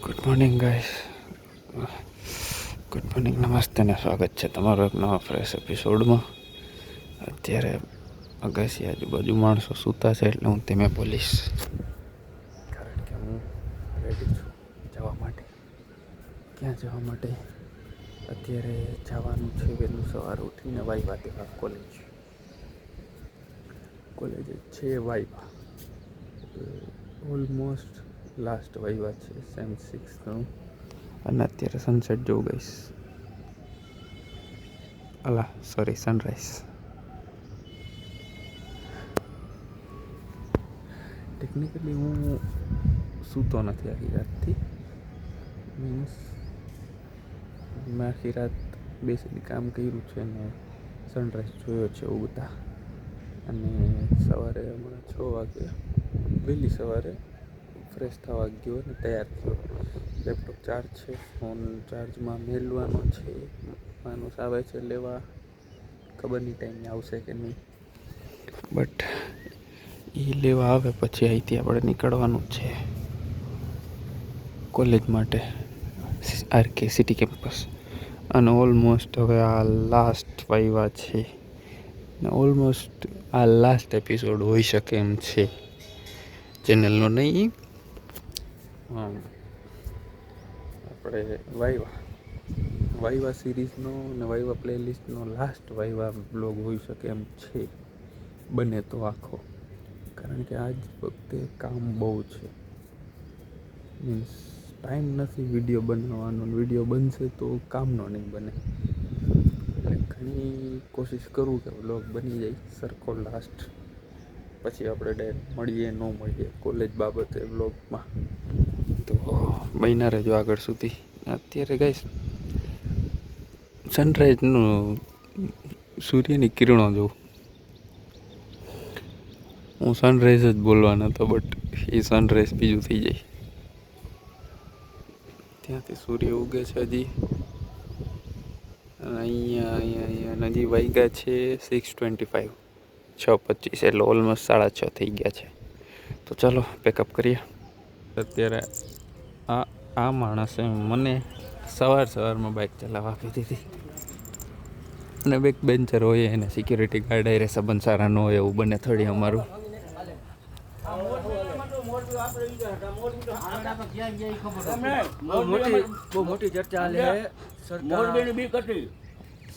Good morning guys, good morning, નમસ્તે ને સ્વાગત છે તમારો એક નવા ફ્રેશ એપિસોડમાં. અત્યારે અગાસી આજુબાજુ માણસો સૂતા છે એટલે હું તેમે બોલીશ, કારણ કે હું રેડી છું જવા માટે. ક્યાં જવા માટે? અત્યારે જવાનું છે વહેલું સવારે ઉઠીને વાયવા દેવા કોલેજ છે વાયવા, ઓલમોસ્ટ લાસ્ટ વાયવા છે સેમ 6નું. અને અત્યારે સનસેટ જોઉં ગઈશ, સોરી સનરાઈઝ. ટેકનિકલી હું સૂતો નથી આખી રાતથી, મીન્સ મેં આખી રાત બેસીને કામ કર્યું છે ને સનરાઈઝ જોયો છે ઉગતા. અને સવારે હમણાં 6 વાગે વહેલી સવારે ફ્રેશ થવા ગયો અને તૈયાર થયો. લેપટોપ ચાર્જ છે, ફોન ચાર્જમાં મેળવાનો છે, માણસ આવે છે લેવા, ખબર નહીં ટાઈમે આવશે કે નહીં, બટ એ લેવા આવે પછી અહીંથી આપણે નીકળવાનું છે કોલેજ માટે, આરકે સિટી કેમ્પસ. અને ઓલમોસ્ટ હવે આ લાસ્ટ વાયવા છે ને ઓલમોસ્ટ આ લાસ્ટ એપિસોડ હોઈ શકે એમ છે ચેનલનો. નહીં, આપણે વાયવા સિરીઝનો અને વાયવા પ્લેલિસ્ટનો લાસ્ટ વાયવા બ્લોગ હોઈ શકે એમ છે, બને તો આખો. કારણ કે આજ વખતે કામ બહુ છે, મીન્સ ટાઈમ નથી વિડીયો બનાવવાનો. વિડીયો બનશે તો કામનો નહીં બને, એટલે ઘણી કોશિશ કરું કે બ્લોગ બની જાય સરખો લાસ્ટ. પછી આપણે ડાયરેક્ટ મળીએ ન મળીએ કોલેજ બાબતે બ્લોગમાં, તો બન્યા રહેજો આગળ સુધી. અત્યારે ગાઈસ સનરાઈઝનું સૂર્યની કિરણો જોઉં. હું સનરાઈઝ જ બોલવાનો હતો, બટ એ સનરાઈઝ બીજું થઈ જાય. ત્યાંથી સૂર્ય ઉગે છે હજી, અહીંયા નજી વાગ્યા છે 6:25, 6:25, એટલે ઓલમોસ્ટ 6:30 થઈ ગયા છે. તો ચાલો પેકઅપ કરીએ. અત્યારે આ માણસે મને સવારમાં બાઇક ચલાવવા આપી દીધી, અને બેક બેન્ચર હોય એને સિક્યુરિટી ગાર્ડ આરે સંબંધ સારા ન હોય એવું બને થોડી અમારું. મોટી ચર્ચા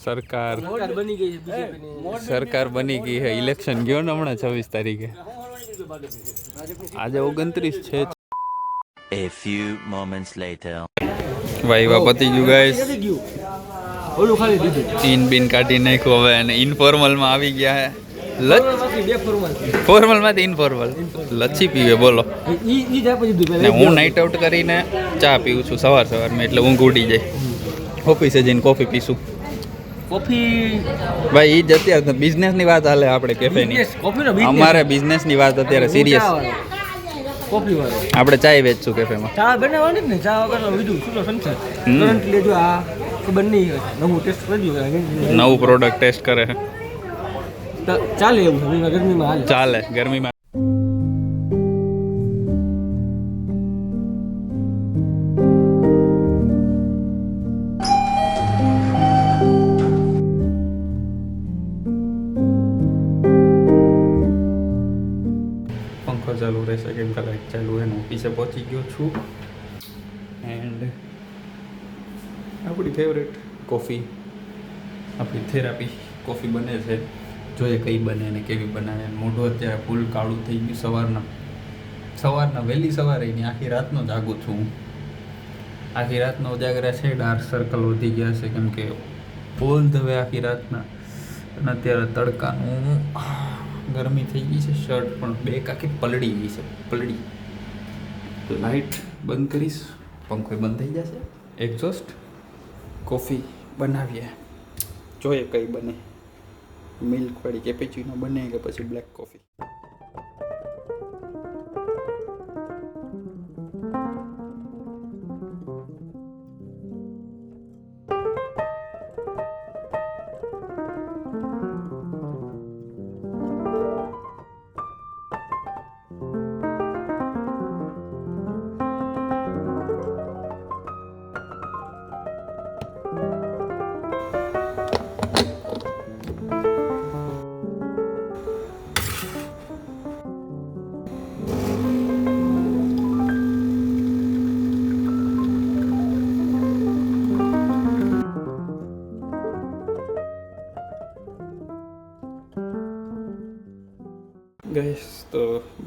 સરકાર બની ગઈ છે. ઇલેક્શન ગયો ને હમણાં 26 તારીખે, આજે 29 છે. A few moments later. Viva પતી ગયું ગાઈસ, ઈન બીન કાઢી નાખ્યું હવે, અને ઇનફોર્મલમાં આવી ગયા હે. ફોર્મલમાંથી ઇનફોર્મલ લચ્છી પીવે બોલો. ને હું નાઇટ આઉટ કરીને ચા પીવું છું સવારમાં, એટલે ઊંઘ ઉડી જાય. ઓફિસે જઈને કોફી પીશું. કોફી ભાઈ એ જ અત્યારે બિઝનેસની વાત હાલે આપણે કેફેની. અમારે બિઝનેસની વાત અત્યારે સિરિયસ. કોફી વાળો આપણે ચાય વેચશું કેફેમાં. ચા બનાવવાની જ ને, ચા વગર બીજું શું સંસાર. કરંટ લેજો, આ ખબર નહીં નવું ટેસ્ટ કરી દો, નવું પ્રોડક્ટ ટેસ્ટ કરે છે, ચાલે એવું છે ગરમીમાં, હાલે ચાલે ગરમીમાં. પંખો ચાલુ રહેશે કેમ કે લાઈટ ચાલુ છે. હું ઓફિસે પહોંચી ગયો છું, એન્ડ આપણી ફેવરેટ કોફી, આપણી થેરાપી કોફી બને છે. જોઈએ કઈ બને ને કેવી બનાવે. મોઢું અત્યારે ફૂલ કાળું થઈ ગયું. સવારના વહેલી સવારે નહીં, આખી રાતનો જાગું છું હું. આખી રાતનો ઉજાગરા છે, ડાર્ક સર્કલ વધી ગયા છે કેમ કે ઓલ ધ વે આખી રાતના. અને અત્યારે તડકાનું ગરમી થઈ ગઈ છે, શર્ટ પણ બેક આખી પલળી ગઈ છે, પલળી. લાઇટ બંધ કરીશ, પંખો બંધ થઈ જશે, એક્ઝોસ્ટ. કોફી બનાવીએ, જોઈએ કઈ બને, મિલ્કવાળી કેપેચીનો બને કે પછી બ્લેક કોફી.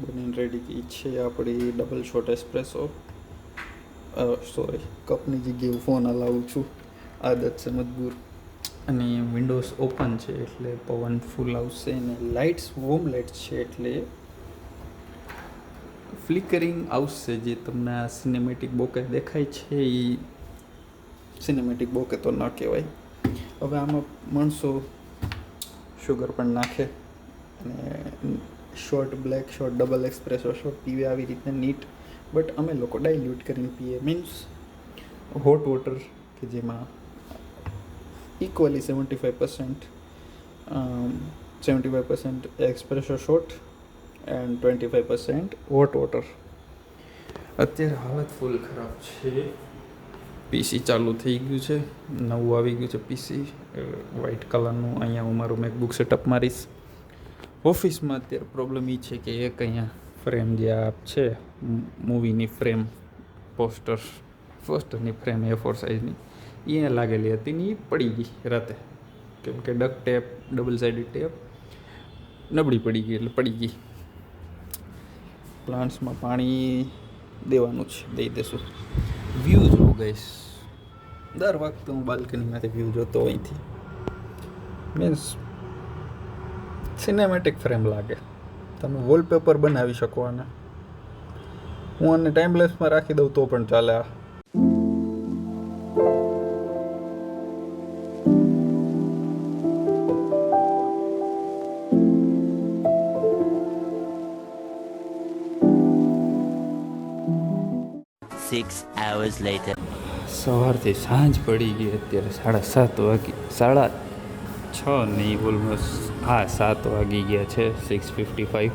બનીને રેડી ગઈ છે આપણી ડબલ શોટ એસ્પ્રેસો. સોરી, કપની જગ્યાએ હું ફોન હલાવું છું, આદત છે મજબૂર. અને વિન્ડોઝ ઓપન છે એટલે પવન ફૂલ આવશે, અને લાઇટ્સ વોર્મ લાઇટ્સ છે એટલે ફ્લિકરિંગ આવશે. જે તમને આ સિનેમેટિક બોકે દેખાય છે એ સિનેમેટિક બોકે તો ન કહેવાય. હવે આમાં માણસો શુગર પણ નાખે અને short black short double એક્સપ્રેસો short પીવે આવી રીતના નીટ, બટ અમે લોકો ડાયલ્યુટ કરીને પીએ. મીન્સ હોટ વોટર કે જેમાં equally 75% એક્સપ્રેસો short and 25% hot water. અત્યારે હાલત ફૂલ ખરાબ છે. પીસી ચાલુ થઈ ગયું છે, નવું આવી ગયું છે પીસી વ્હાઇટ કલરનું. અહીંયા હું મારું મેકબુક સેટઅપ મારીશ. ઓફિસમાં અત્યારે પ્રોબ્લેમ એ છે કે એક અહીંયા ફ્રેમ જે આ છે મૂવીની ફ્રેમ, પોસ્ટરની ફ્રેમ A4 સાઇઝની, એ લાગેલી હતી ને એ પડી ગઈ રાતે, કેમ કે duck tape, double sided tape નબળી પડી ગઈ એટલે પડી ગઈ. પ્લાન્ટ્સમાં પાણી દેવાનું છે, દઈ દેશું. વ્યૂ જોઉં ગઈશ, દર વખતે હું બાલ્કનીમાંથી વ્યૂ જોતો અહીંથી. મીન્સ સિનેમેટિક ફ્રેમ લાગે, તમે વોલપેપર બનાવી શકો આને. હું આને ટાઈમલેસમાં રાખી દઉં તો પણ ચાલે. આ 6 hours later. સવારથી સાંજ પડી ગઈ, અત્યારે 7:30 વાગી, 6:30 નહીં, ઓલમોસ્ટ 7 વાગી ગયા છે. 6:55,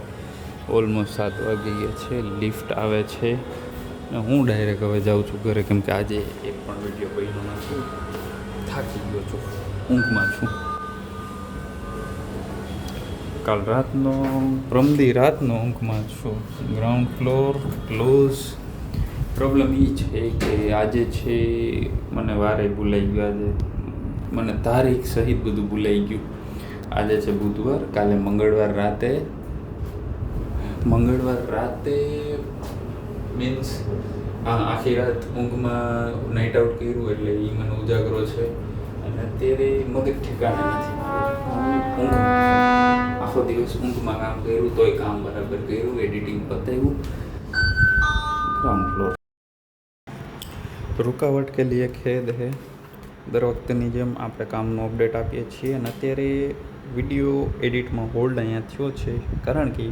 ઓલમોસ્ટ 7 વાગી ગયા છે. લિફ્ટ આવે છે ને હું ડાયરેક્ટ હવે જાઉં છું ઘરે, કેમ કે આજે એક પણ વિડીયો બન્યો નથી. થાકી ગયો છું, ઊંઘમાં છું. કાલ રાતનો, પ્રમદી રાતનો ઊંઘમાં છું. Ground floor close. પ્રોબ્લેમ એ છે કે આજે છે, મને વારે ભૂલાઈ ગયું. આજે મને તારીખ સહિત બધું ભૂલાઈ ગયું. આજે છે બુધવાર, કાલે મંગળવાર રાતે મીન્સ આખી રાત ઊંઘમાં નાઇટ આઉટ કર્યું એટલે એ મને ઉજાગરો છે. અને અત્યારે મગજ ઠેકાણે નથી. આખો દિવસ ઊંઘમાં કામ કર્યું, તોય કામ બરાબર કર્યું, એડિટિંગ પતાવ્યું. Ground floor. रुकावट के लिए खेद है. દર વખતની જેમ આપણે કામનો અપડેટ આપીએ છીએ, અને અત્યારે વિડીયો એડિટમાં હોલ્ડ અહીંયા થયો છે કારણ કે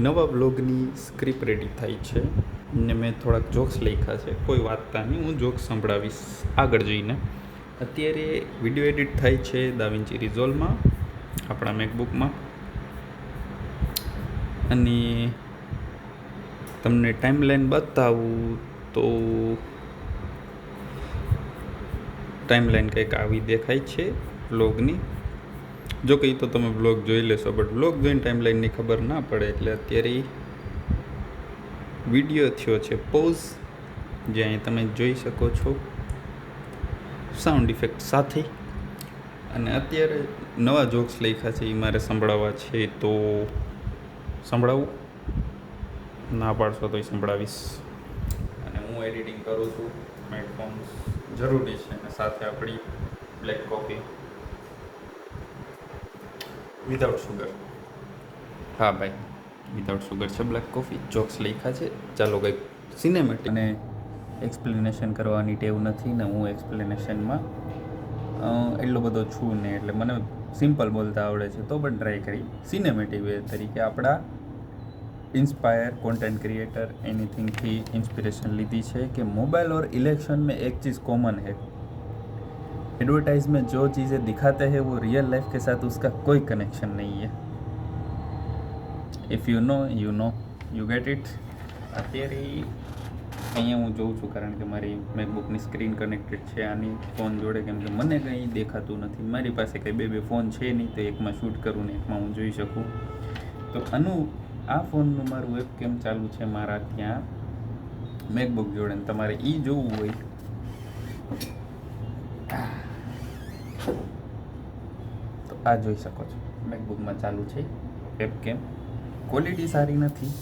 નવા બ્લોગની સ્ક્રિપ્ટ રેડી થાય છે ને મેં થોડાક જોક્સ લખ્યા છે. કોઈ વાંચતા નહીં, હું જોક્સ સંભળાવીશ આગળ જઈને. અત્યારે વિડીયો એડિટ થાય છે દાવિન્ચી રિઝોલ્વમાં, આપણા મેકબુકમાં. અને તમને ટાઈમલાઈન બતાવું તો ટાઈમલાઈન કંઈક આવી દેખાય છે વ્લોગની. જો કંઈ તો તમે વ્લોગ જોઈ લેશો, બટ વ્લોગ જોઈને ટાઈમલાઈનની ખબર ના પડે. એટલે અત્યારે વિડીયો થયો છે પોઝ, જે અહીં તમે જોઈ શકો છો સાઉન્ડ ઇફેક્ટ સાથે. અને અત્યારે નવા જોક્સ લખ્યા છે, એ મારે સંભળાવવા છે, તો સંભળાવું. ના પાડશો તો સંભળાવીશ. અને હું એડિટિંગ કરું છું, હેડફોન્સ જરૂરી છે, અને સાથે આપણી બ્લેક કોફી વિધાઉટ સુગર. હા ભાઈ, વિધાઉટ સુગર છે બ્લેક કોફી. જોક્સ લખ્યા છે. ચાલો કંઈક સિનેમેટિક. અને એક્સપ્લેનેશન કરવાની ટેવ નથી ને હું એક્સપ્લેનેશનમાં એટલો બધો છું ને, એટલે મને સિમ્પલ બોલતા આવડે છે, તો પણ ટ્રાય કરી સિનેમેટિક વે તરીકે આપણા इंस्पायर कंटेंट क्रिएटर एनीथिंग की इंस्पिरेशन लीधी है कि मोबाइल और इलेक्शन में एक चीज़ कॉमन है, एडवर्टाइज में जो चीज़ें दिखाते हैं वो रियल लाइफ के साथ उसका कोई कनेक्शन नहीं है. If you know you get it. અત્યારે અહીંયા હું જોઉં છું કારણ કે મારી મેકબુકની સ્ક્રીન કનેક્ટેડ છે આની ફોન જોડે, કેમ કે મને કંઈ દેખાતું નથી. મારી પાસે કંઈ બે ફોન છે નહીં, તો એકમાં શૂટ કરું ને એકમાં હું જોઈ શકું. તો આ ફોનનું મારું વેબકેમ ચાલુ છે મારા ત્યાં મેકબુક જોડે. તમારે એ જોવું હોય તો આ જોઈ શકો છો, મેકબુકમાં ચાલુ છે વેબકેમ. ક્વોલિટી સારી નથી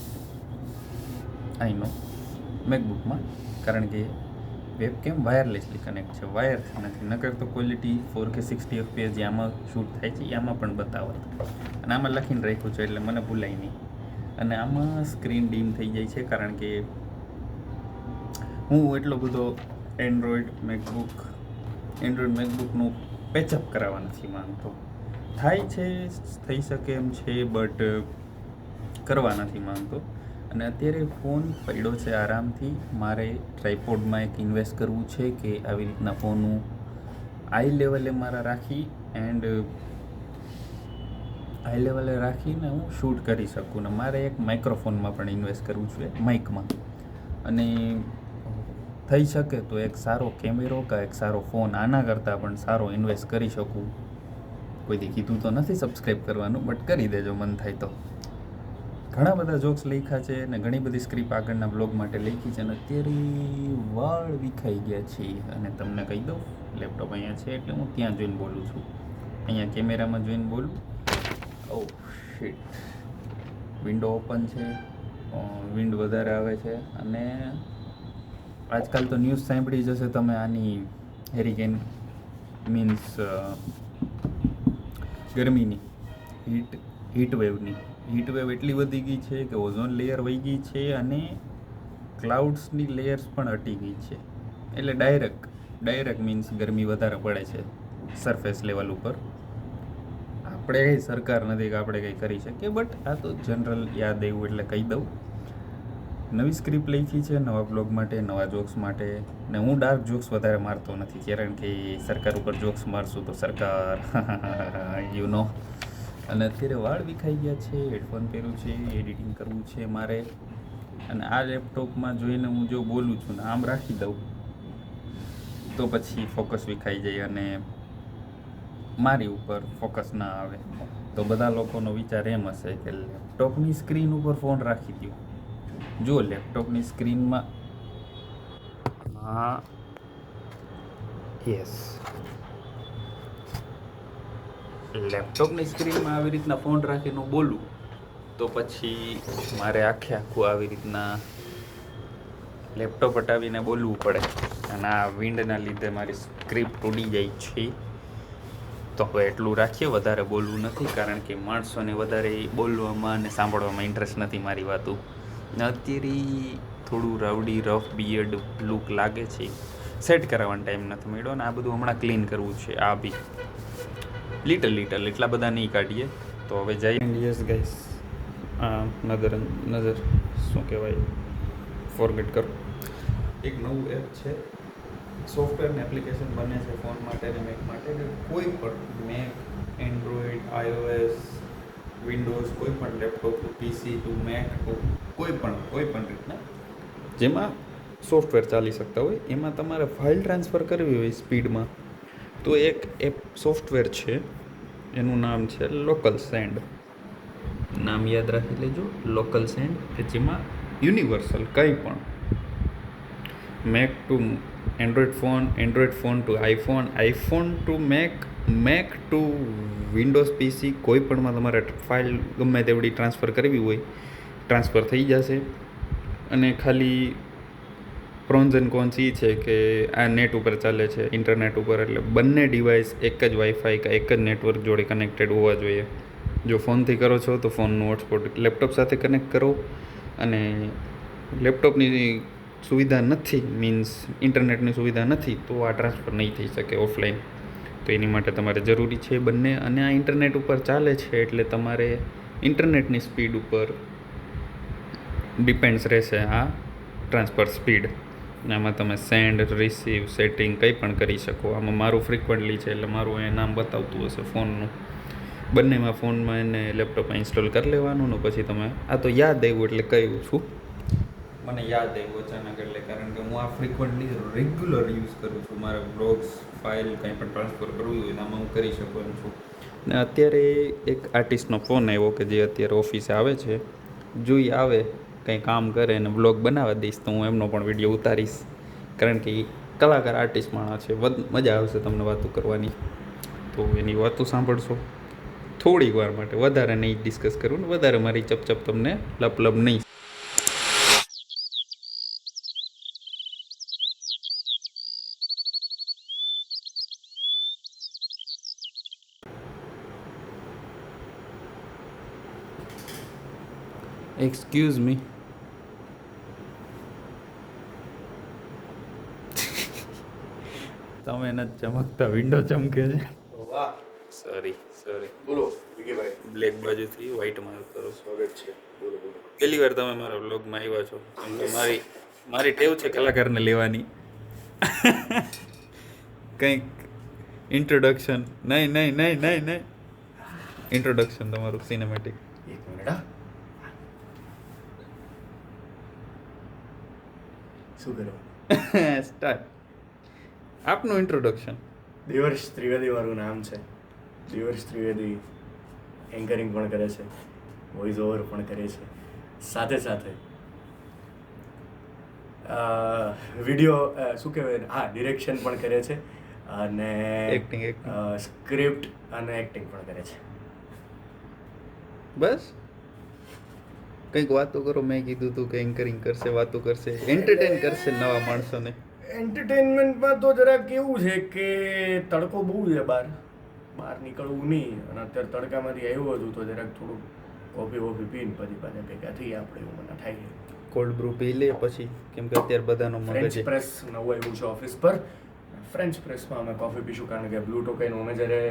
આઈ નો મેકબુકમાં, કારણ કે વેબકેમ વાયરલેસલી કનેક્ટ છે, વાયરથી નથી. નકર તો ક્વોલિટી 4K 60 FPS જે આમાં શૂટ થાય છે એ આમાં પણ બતાવે, અને આમાં લખીને રાખ્યું છે એટલે મને ભૂલાય નહીં. અને આમાં સ્ક્રીન ડીમ થઈ જાય છે, કારણ કે હું એટલો બધો એન્ડ્રોઈડ મેકબુકનું પેચઅપ કરાવવા નથી માંગતો. થાય છે, થઈ શકે એમ છે, બટ કરવા નથી માંગતો. અને અત્યારે ફોન પડ્યો છે આરામથી. મારે ટ્રાયપોડમાં એક ઇન્વેસ્ટ કરવું છે કે આવી રીતના ફોન હું આઈ લેવલે મારા રાખીને હું શૂટ કરી શકું. ને મારે એક માઇક્રોફોનમાં પણ ઇન્વેસ્ટ કરવું છે, માઇકમાં. અને થઈ શકે તો એક સારો કેમેરો કે એક સારો ફોન આના કરતાં પણ સારો ઇન્વેસ્ટ કરી શકું. કોઈથી કીધું તો નથી સબસ્ક્રાઈબ કરવાનું, બટ કરી દેજો મન થાય તો. ઘણા બધા જોક્સ લખ્યા છે અને ઘણી બધી સ્ક્રિપ્ટ આગળના બ્લોગ માટે લખી છે, અને અત્યારે વાળ વિખાઈ ગયા છે. અને તમને કહી દઉં, લેપટોપ અહીંયા છે એટલે હું ત્યાં જોઈને બોલું છું, અહીંયા કેમેરામાં જોઈને બોલું. ઓ શિટ, વિન્ડો ઓપન છે, વિન્ડ વધારે આવે છે. અને આજકાલ તો ન્યૂઝ સાંભળી જશે તમે આની, હેરિકેન મીન્સ ગરમીની, હીટ વેવ એટલી વધી ગઈ છે કે ઓઝોન લેયર વહી ગઈ છે અને ક્લાઉડ્સની લેયર્સ પણ હટી ગઈ છે. એટલે ડાયરેક્ટ મીન્સ ગરમી વધારે પડે છે સરફેસ લેવલ ઉપર. આપણે કંઈ સરકાર નથી કે આપણે કંઈ કરી શકીએ, બટ આ તો જનરલ યાદ આવ્યું એટલે કહી દઉં. નવી સ્ક્રિપ્ટ લખી છે નવા બ્લોગ માટે, નવા જોક્સ માટે. ને હું ડાર્ક જોક્સ વધારે મારતો નથી, કારણ કે સરકાર ઉપર જોક્સ મારશું તો સરકાર યુ નો. અને અત્યારે વાળ વિખાઈ ગયા છે, હેડફોન પહેર્યું છે, એડિટિંગ કરવું છે મારે. અને આ લેપટોપમાં જોઈને હું જો બોલું છું ને આમ રાખી દઉં તો પછી ફોકસ વિખાઈ જાય અને મારી ઉપર ફોકસ ના આવે. તો બધા લોકોનો વિચાર એમ હશે કે લેપટોપની સ્ક્રીન ઉપર ફોન રાખી દો. જો લેપટોપની સ્ક્રીનમાં લેપટોપની સ્ક્રીનમાં આવી રીતના ફોન રાખીને બોલું તો પછી મારે આખું આવી રીતના લેપટોપ હટાવીને બોલવું પડે. અને આ વિન્ડના લીધે મારી સ્ક્રિપ્ટ ઉડી જાય છે. તો હવે એટલું રાખીએ, વધારે બોલવું નથી, કારણ કે માણસોને વધારે બોલવામાં અને સાંભળવામાં ઇન્ટરેસ્ટ નથી મારી વાતું. ને અત્યારે થોડું રાવડી રફ બિયર્ડ લુક લાગે છે, સેટ કરાવવાનો ટાઈમ નથી મળ્યો. અને આ બધું હમણાં ક્લીન કરવું છે. આ બી લિટલ એટલા બધા નહીં કાઢીએ. તો હવે જઈએ. યસ ગાઈસ, નજર શું કહેવાય, ફોરગેટ કરો. એક નવું એપ છે, સોફ્ટવેર ને એપ્લિકેશન બને છે ફોન માટે અને મેક માટે. કોઈ પણ મેક, એન્ડ્રોઈડ, iOS, વિન્ડોઝ, કોઈ પણ laptop to PC to Mac to કોઈ પણ રીતના જેમાં સોફ્ટવેર ચાલી શકતા હોય, એમાં તમારે ફાઇલ ટ્રાન્સફર કરવી હોય સ્પીડમાં, તો એક એપ સોફ્ટવેર છે, એનું નામ છે લોકલ સેન્ડ. નામ યાદ રાખી લેજો, લોકલ સેન્ડ. કે જેમાં યુનિવર્સલ કંઈ પણ Mac to Android phone to iPhone to Mac to Windows PC, કોઈ પણમાં તમારે ફાઇલ ગમે તેવડી ટ્રાન્સફર કરવી હોય ટ્રાન્સફર થઈ જશે. અને ખાલી પ્રોન્સ એન્ડ કોન્સ એ છે કે આ નેટ ઉપર ચાલે છે, ઇન્ટરનેટ ઉપર, એટલે બંને ડિવાઇસ એક જ વાઈફાઈ કે એક જ નેટવર્ક જોડે કનેક્ટેડ હોવા જોઈએ. જો ફોનથી કરો છો તો ફોનનું હોટસ્પોટ લેપટોપ સાથે કનેક્ટ કરો. અને લેપટોપની સુવિધા નથી, મીન્સ ઇન્ટરનેટની સુવિધા નથી, તો આ ટ્રાન્સફર નહીં થઈ શકે ઓફલાઈન. તો એની માટે તમારે જરૂરી છે બંને. અને આ ઇન્ટરનેટ ઉપર ચાલે છે એટલે તમારે ઇન્ટરનેટની સ્પીડ ઉપર ડિપેન્ડ્સ રહેશે આ ટ્રાન્સફર સ્પીડ. આમાં તમે સેન્ડ, રિસીવ, સેટિંગ કંઈ પણ કરી શકો. આમાં મારું ફ્રિકવન્ટલી છે એટલે મારું એ નામ બતાવતું હશે ફોનનું. બંનેમાં ફોનમાં એને લેપટોપમાં ઇન્સ્ટોલ કરી લેવાનું ને પછી તમે, આ તો યાદ આવ્યું એટલે કહ્યું છું, મને યાદ આવ્યું અચાનક એટલે, કારણ કે હું આ ફ્રિકવન્ટલી રેગ્યુલર યુઝ કરું છું. મારે બ્લોગ્સ, ફાઇલ કંઈ પણ ટ્રાન્સફર કરવું હોય આમાં હું કરી શકું એમ છું. ને અત્યારે એક આર્ટિસ્ટનો ફોન આવ્યો કે જે અત્યારે ઓફિસે આવે છે, જો એ આવે કંઈ કામ કરે અને બ્લોગ બનાવવા દઈશ તો હું એમનો પણ વિડીયો ઉતારીશ, કારણ કે એ કલાકાર આર્ટિસ્ટ માણસ છે. મજા આવશે તમને વાતો કરવાની. તો એની વાતો સાંભળશો, થોડીક વાર માટે, વધારે નહીં ડિસ્કસ કરવું ને વધારે મારી ચપચપ તમને લપ નહીં. Excuse me. તમે નથી ચમકતા, વિન્ડો ચમકે છે. વાહ, સોરી. બોલો વિકીભાઈ. બ્લેક બાજુથી વ્હાઈટમાં કરો. સ્વાગત છે. બોલો બોલો. પહેલી વાર તમે મારા વ્લોગમાં આવ્યા છો. કેમ કે મારી ટેવ છે કલાકારને લેવાની. કંઈક ઇન્ટ્રોડક્શન. નહીં. ઇન્ટ્રોડક્શન તમારું સિનેમેટિક. એક મિનિટ હા. શું કરો? સ્ટાર્ટ. આપનું ઇન્ટ્રોડક્શન. દેવર્ષ ત્રિવેદી મારું નામ છે. દેવર્ષ ત્રિવેદી એન્કરિંગ પણ કરે છે, વોઇસ ઓવર પણ કરે છે, સાથે વિડીયો શું કહેવાય, હા, ડિરેક્શન પણ કરે છે અને Acting. સ્ક્રિપ્ટ અને એક્ટિંગ પણ કરે છે. બસ કંઈક વાતો કરો. મેં કીધું તું કે એન્કરિંગ કરશે, વાતો કરશે, એન્ટરટેન કરશે નવા માણસોને. એન્ટરટેનમેન્ટમાં તો જરાક કેવું છે કે તડકો બહુ છે બહાર નીકળવું નહીં, અને અત્યારે તડકામાંથી આવ્યો હતું તો જરાક થોડુંક કોફી પીને પછી પાછા ભેગા થઈએ આપણે, એવું મને થાય છે. કોલ્ડ બ્રૂ પી લે પછી, કેમ કે અત્યારે બધાનો ફ્રેન્ચ મગજ પ્રેસ નવું આવ્યું છે ઓફિસ પર. ફ્રેન્ચ પ્રેસમાં અમે કોફી પીશું, કારણ કે બ્લુ ટોકાઈનું અમે જ્યારે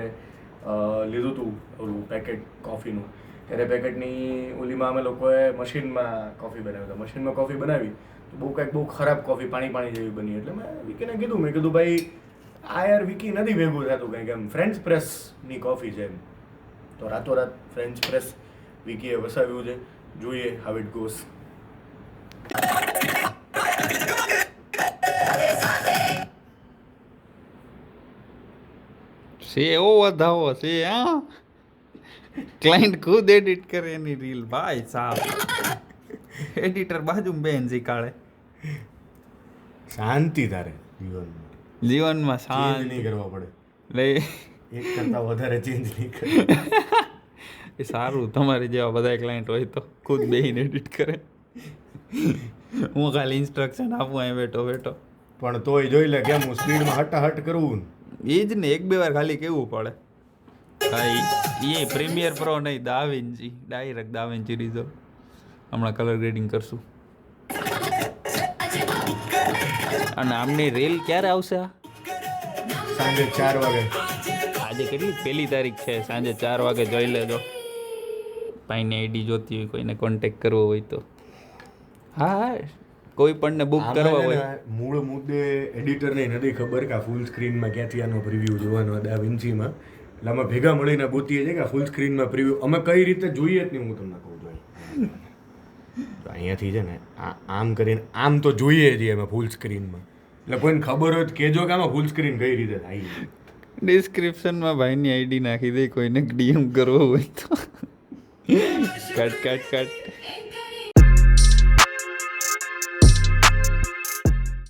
લીધું હતું ઓલું પેકેટ કોફીનું, ત્યારે પેકેટની ઓલીમાં અમે લોકોએ મશીનમાં કોફી બનાવી. તો મશીનમાં કોફી બનાવી તો બહુ ખરાબ કોફી પાણી જેવી બની. એટલે મેં વિકીને કીધું, ભાઈ આ યાર વિકી નથી ભેગું થતું કંઈક, એમ ફ્રેન્ચ પ્રેસની કોફી છે એમ. તો રાતોરાત ફ્રેન્ચ પ્રેસ વિકીએ વસાવ્યું છે. જોઈએ હાઉ ઇટ ગોઝ. છે એવો વધાવો છે. હા, ક્લાયન્ટ ખુદ એડિટ કરે એની રીલ. ભાઈ સાહેબ, એડિટર બાજુમાં બેન શીખાડે. શાંતિ તારે જીવનમાં ચેન્જ શાંત નહીં કરવા પડે, લે. એક કરતાં વધારે ચેન્જ નહીં કરે. એ સારું, તમારે જેવા બધા ક્લાયન્ટ હોય તો ખુદ બેહીને એડિટ કરે. હું ખાલી ઇન્સ્ટ્રક્શન આપું અહીં બેઠો. પણ તોય જોઈ લે કેમ હું સ્પીડમાં હટાહટ કરવું એ જ ને, એક બે વાર ખાલી કેવું પડે. હા, એ પ્રીમિયર પ્રો નહીં, દાવિન્ચી, ડાયરેક્ટ દાવિન્ચી રિઝોલ્વ. હમણાં કલર ગ્રેડિંગ કરશું. અને આમની રીલ ક્યારે આવશે? સાંજે 4 વાગે. આજે કેટલી 1 તારીખ છે? સાંજે 4 વાગે જોઈ લેજો. ભાઈની આઈડી જોતી હોય, કોઈને કોન્ટેક્ટ કરવો હોય તો. હા, કોઈ પણને બુક કરવા હોય. મૂળ મુદ્દે એડિટરને નથી ખબર કે આ ફૂલ સ્ક્રીનમાં ક્યાંથી આનો પ્રિવ્યૂ જોવાનો દા વિન્ચીમાં. એટલે અમે ભેગા મળીને ગોતીએ છીએ કે ફૂલ સ્ક્રીનમાં પ્રિવ્યૂ અમે કઈ રીતે જોઈએ જ નહીં. હું તમને કહું છું અહીંયાથી છે ને આમ કરીને આમ તો જોઈએ છીએ અમે ફૂલ સ્ક્રીનમાં. એટલે કોઈને ખબર હોય તો કહેજો કે આમાં ફૂલ સ્ક્રીન કઈ રીતે થાય. ડિસ્ક્રિપ્શનમાં ભાઈની આઈડી નાખી દે, કોઈને ડીએમ કરવો હોય તો. કટ.